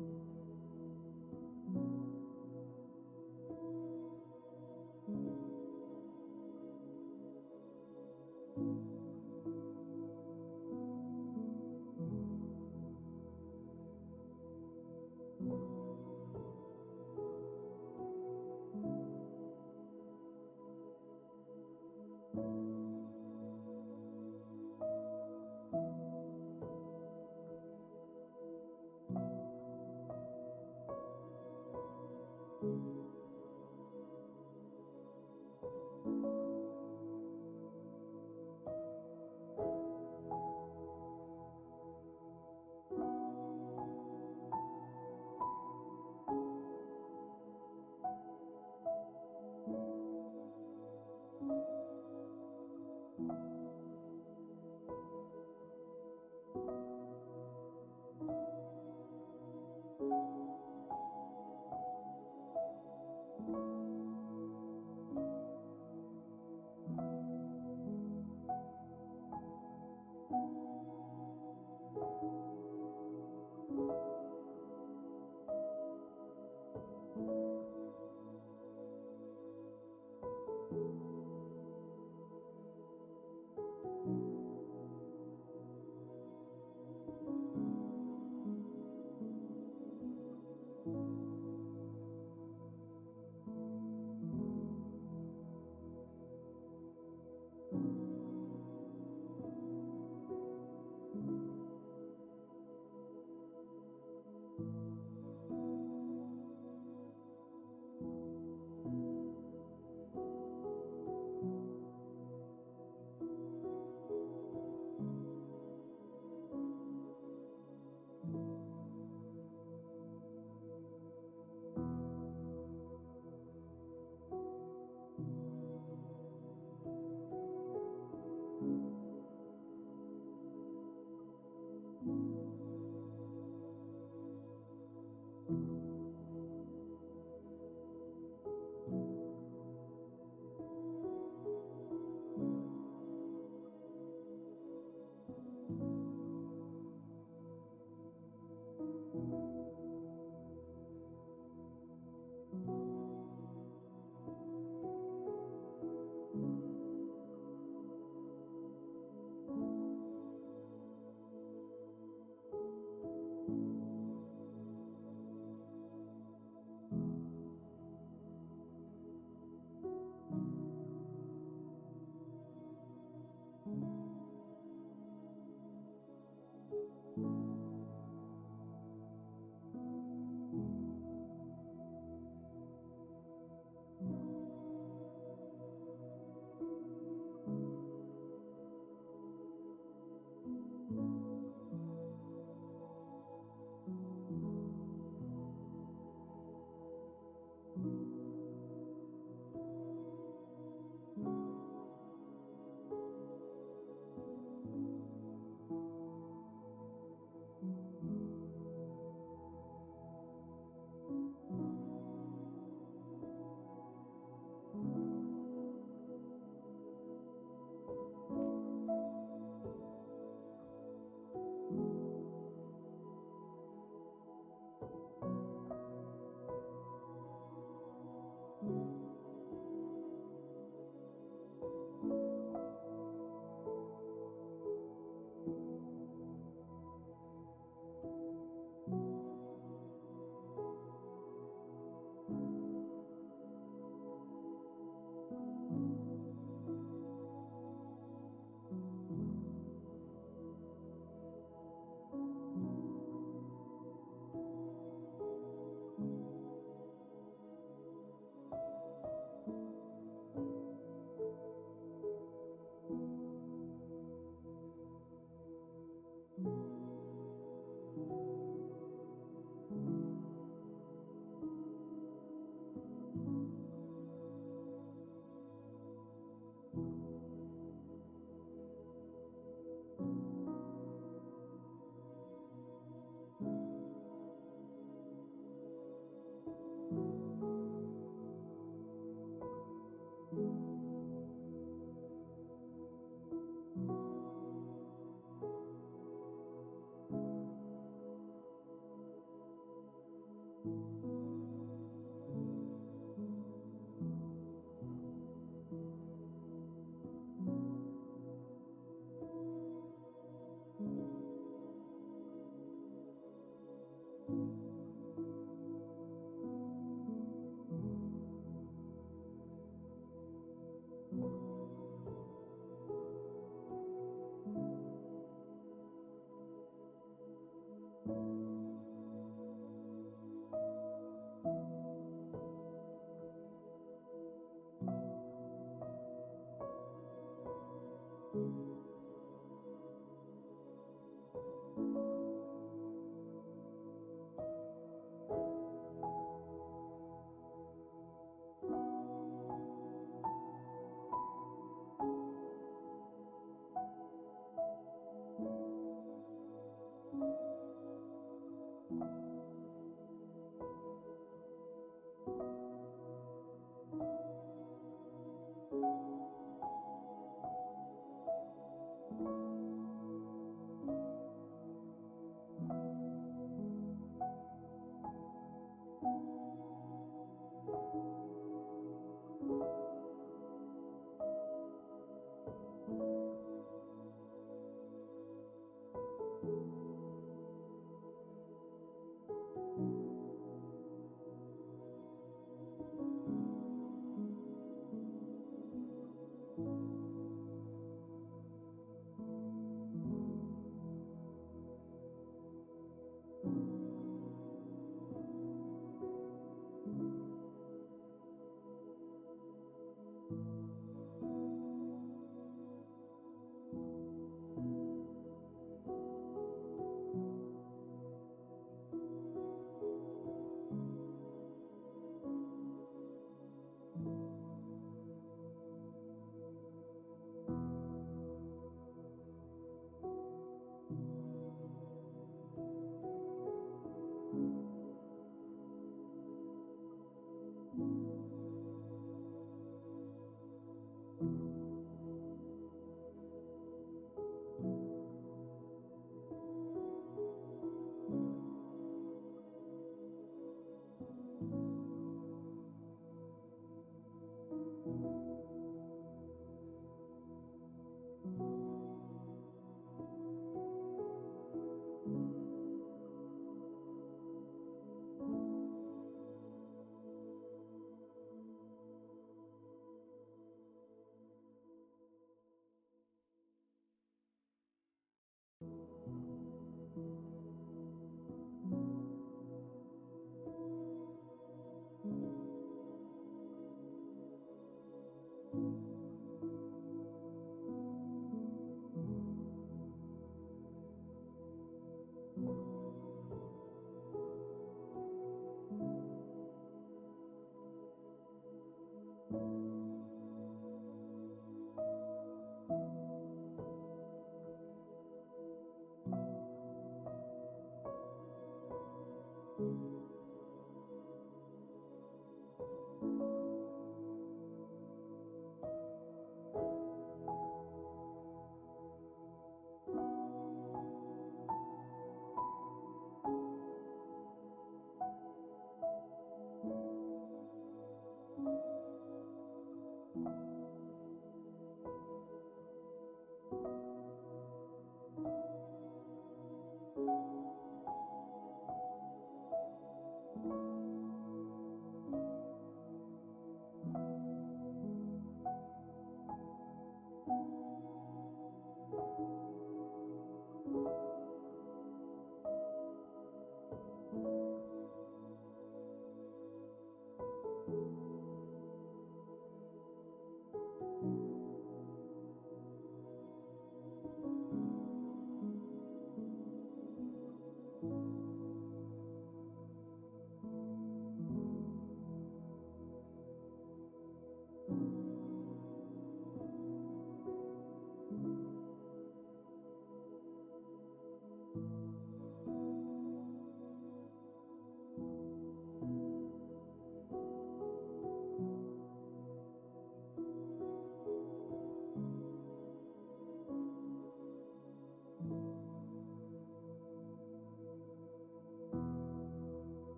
you.